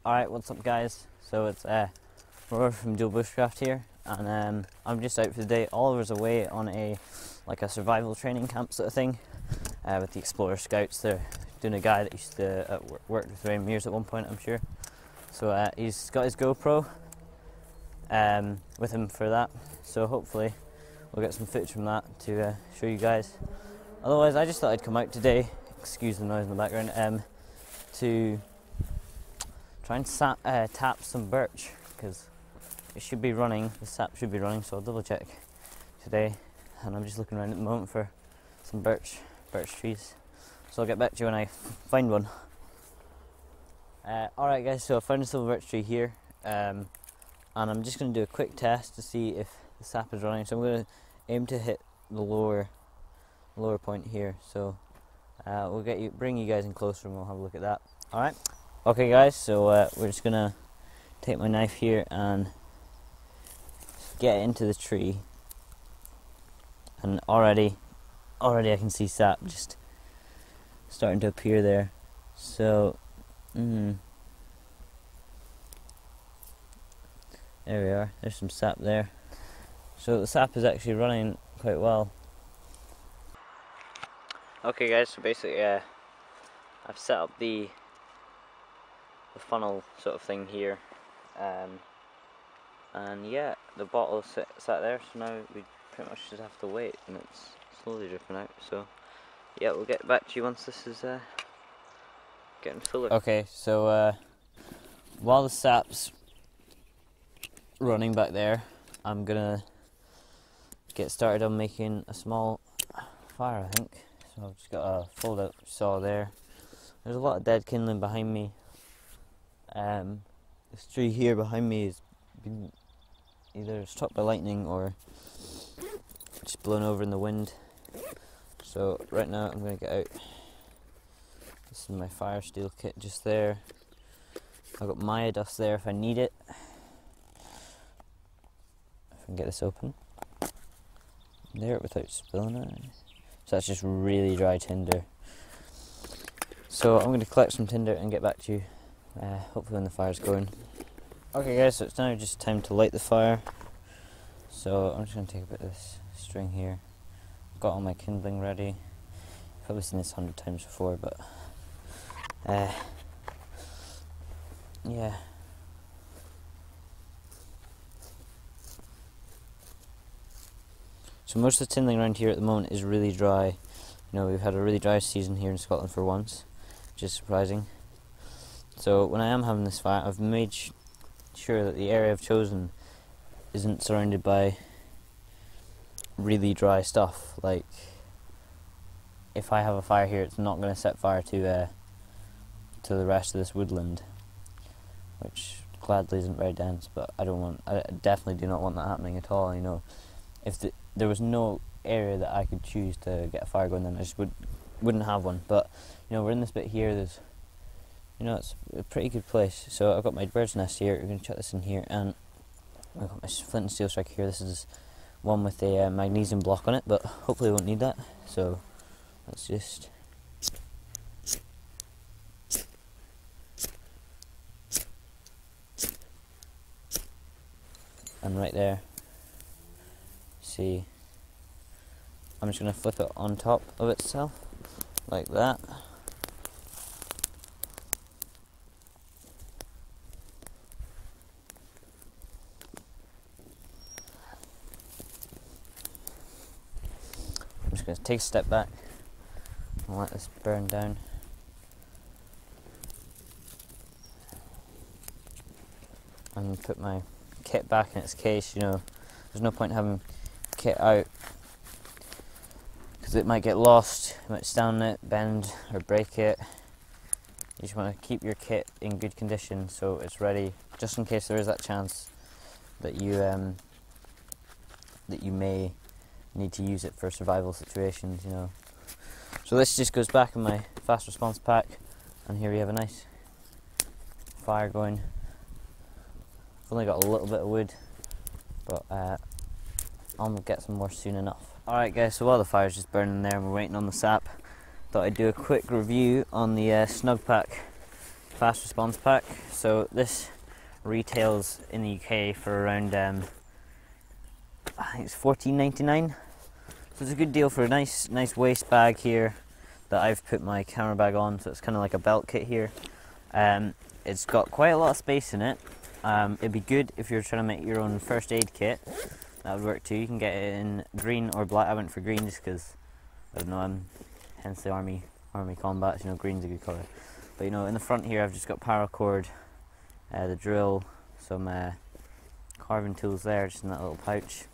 Alright, what's up guys? So it's Roar from DualBushcraft here, and I'm just out for the day. Oliver's away on a survival training camp sort of thing with the Explorer Scouts. They're doing a guy that used to work with Ray Mears at one point, I'm sure. So he's got his GoPro with him for that, so hopefully we'll get some footage from that to show you guys. Otherwise, I just thought I'd come out today, excuse the noise in the background, to try and tap some birch, because it should be running, the sap should be running, so I'll double check today. And I'm just looking around at the moment for some birch trees, so I'll get back to you when I find one. Alright guys, so I found this little birch tree here, and I'm just going to do a quick test to see if the sap is running. So I'm going to aim to hit the lower point here, so we'll bring you guys in closer and we'll have a look at that. Alright. Okay guys, so we're just gonna take my knife here and get into the tree, and already I can see sap just starting to appear there. So there we are, there's some sap there. So the sap is actually running quite well. Okay guys, so basically I've set up the funnel sort of thing here, and yeah, the bottle sat there, so now we pretty much just have to wait, and it's slowly dripping out. So yeah, we'll get back to you once this is getting fuller. Okay, so while the sap's running back there, I'm gonna get started on making a small fire, I think. So I've just got a fold out saw there. There's a lot of dead kindling behind me. This tree here behind me has been either struck by lightning or just blown over in the wind. So right now I'm going to get out. This is my fire steel kit just there. I've got Maya dust there if I need it. If I can get this open. There without spilling it. So that's just really dry tinder. So I'm going to collect some tinder and get back to you. Hopefully when the fire's going. Okay guys, so it's now just time to light the fire. So I'm just going to take a bit of this string here. Got all my kindling ready. You've probably seen this 100 times before, but yeah. So most of the kindling around here at the moment is really dry. You know, we've had a really dry season here in Scotland for once, which is surprising. So when I am having this fire, I've made sure that the area I've chosen isn't surrounded by really dry stuff. Like, if I have a fire here, it's not going to set fire to the rest of this woodland, which gladly isn't very dense. But I definitely do not want that happening at all. You know, if there was no area that I could choose to get a fire going, then I just wouldn't have one. But you know, we're in this bit here. There's, you know, it's a pretty good place. So I've got my bird's nest here. We're going to chuck this in here, and I've got my flint and steel striker here. This is one with a magnesium block on it, but hopefully we won't need that. So let's just and right there, see, I'm just going to flip it on top of itself like that. I'm just going to take a step back and let this burn down. And put my kit back in its case. You know, there's no point having kit out because it might get lost, you might stand it, bend or break it. You just want to keep your kit in good condition so it's ready, just in case there is that chance that you may need to use it for survival situations, you know. So this just goes back in my fast response pack, and here we have a nice fire going. I've only got a little bit of wood, but I'll get some more soon enough. Alright guys, so while the fire's just burning there and we're waiting on the sap, thought I'd do a quick review on the Snugpak Fast Response Pack. So this retails in the UK for around I think it's $14.99. So it's a good deal for a nice waist bag here that I've put my camera bag on. So it's kind of like a belt kit here. It's got quite a lot of space in it. It'd be good if you're trying to make your own first aid kit. That would work too. You can get it in green or black. I went for green just because, I don't know, hence the army combats, you know, green's a good colour. But you know, in the front here I've just got paracord, the drill, some carving tools there, just in that little pouch.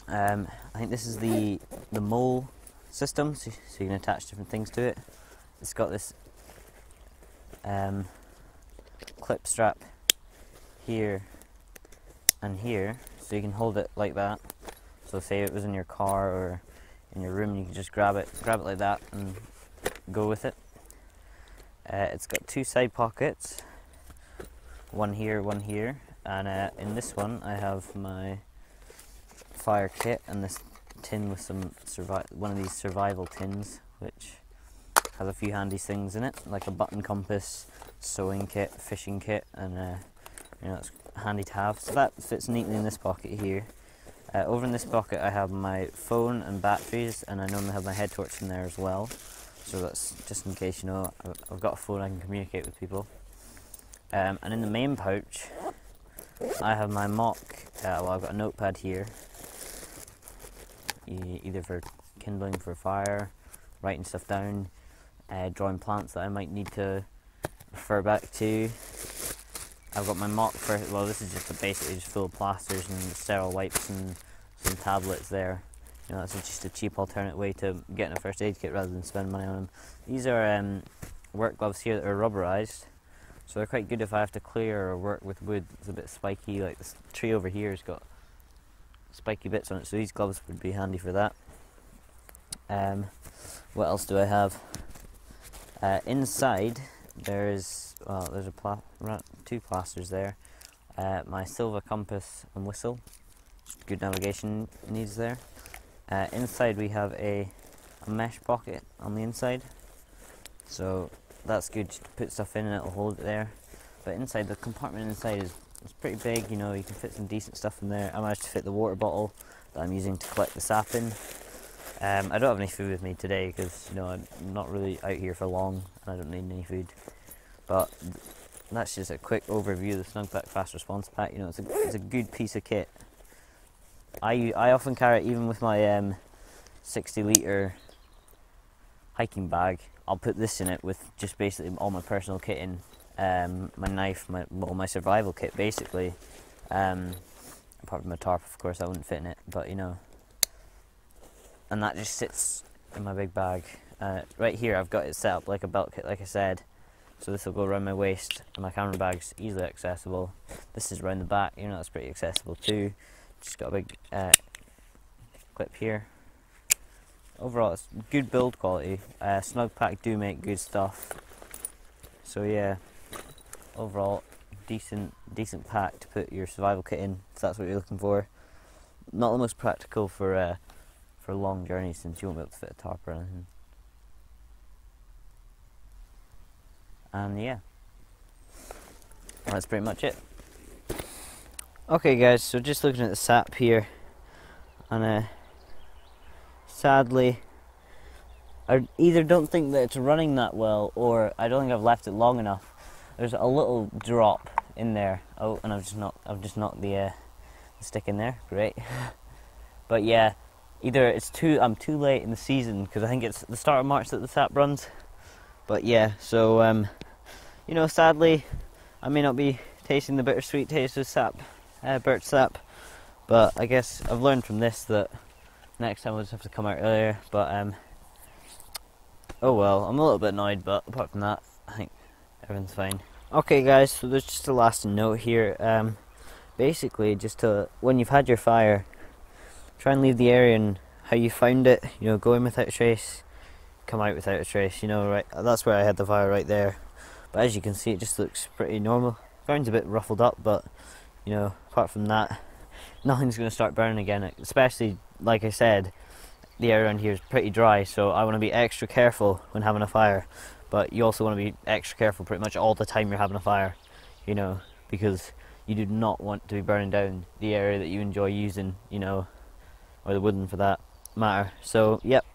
I think this is the mole system, so you can attach different things to it. It's got this clip strap here and here, so you can hold it like that. So say it was in your car or in your room, you can just grab it like that and go with it. It's got two side pockets, one here, and in this one I have my fire kit and this tin with some one of these survival tins, which has a few handy things in it, like a button compass, sewing kit, fishing kit, and you know, it's handy to have. So that fits neatly in this pocket here. Over in this pocket I have my phone and batteries, and I normally have my head torch in there as well. So that's just in case, you know, I've got a phone, I can communicate with people. And in the main pouch I have my mock, well, I've got a notepad here, either for kindling for fire, writing stuff down, drawing plants that I might need to refer back to. I've got my mock for, well, this is just basically just full of plasters and sterile wipes and some tablets there. You know, that's just a cheap alternate way to getting a first aid kit rather than spending money on them. These are work gloves here that are rubberized, so they're quite good if I have to clear or work with wood. It's a bit spiky, like this tree over here has got spiky bits on it, so these gloves would be handy for that. What else do I have? Inside there's two plasters there. My silver compass and whistle, good navigation needs there. Inside we have a mesh pocket on the inside, so that's good to put stuff in and it'll hold it there. But inside, the compartment inside is pretty big, you know, you can fit some decent stuff in there. I managed to fit the water bottle that I'm using to collect the sap in. I don't have any food with me today because, you know, I'm not really out here for long and I don't need any food. But that's just a quick overview of the Snugpak Fast Response Pack. You know, it's a good piece of kit. I often carry it even with my 60 litre hiking bag. I'll put this in it with just basically all my personal kit in, my knife, my survival kit basically. Apart from my tarp, of course, I wouldn't fit in it, but you know. And that just sits in my big bag. Right here I've got it set up like a belt kit, like I said. So this will go around my waist, and my camera bag's easily accessible. This is around the back, you know, that's pretty accessible too. Just got a big clip here. Overall, it's good build quality. Snugpak do make good stuff. So yeah, overall, decent pack to put your survival kit in if that's what you're looking for. Not the most practical for long journeys, since you won't be able to fit a tarp or anything. And yeah, that's pretty much it. Okay guys, so just looking at the sap here, and sadly I either don't think that it's running that well, or I don't think I've left it long enough. There's a little drop in there. Oh, and I've just knocked the stick in there. Great. But yeah, either I'm too late in the season, because I think it's the start of March that the sap runs. But yeah, so you know, sadly I may not be tasting the bittersweet taste of sap, Birch Sap, but I guess I've learned from this that next time I'll just have to come out earlier. But oh well, I'm a little bit annoyed, but apart from that, I think everything's fine. Okay guys, so there's just a last note here. Basically, just to, when you've had your fire, try and leave the area and how you found it. You know, go in without a trace, come out without a trace. You know, right, that's where I had the fire, right there. But as you can see, it just looks pretty normal. Ground's a bit ruffled up, but you know, apart from that, nothing's going to start burning again. Especially, like I said, the area around here is pretty dry, so I want to be extra careful when having a fire. But you also want to be extra careful pretty much all the time you're having a fire, you know, because you do not want to be burning down the area that you enjoy using, you know, or the woodland for that matter. So, yep,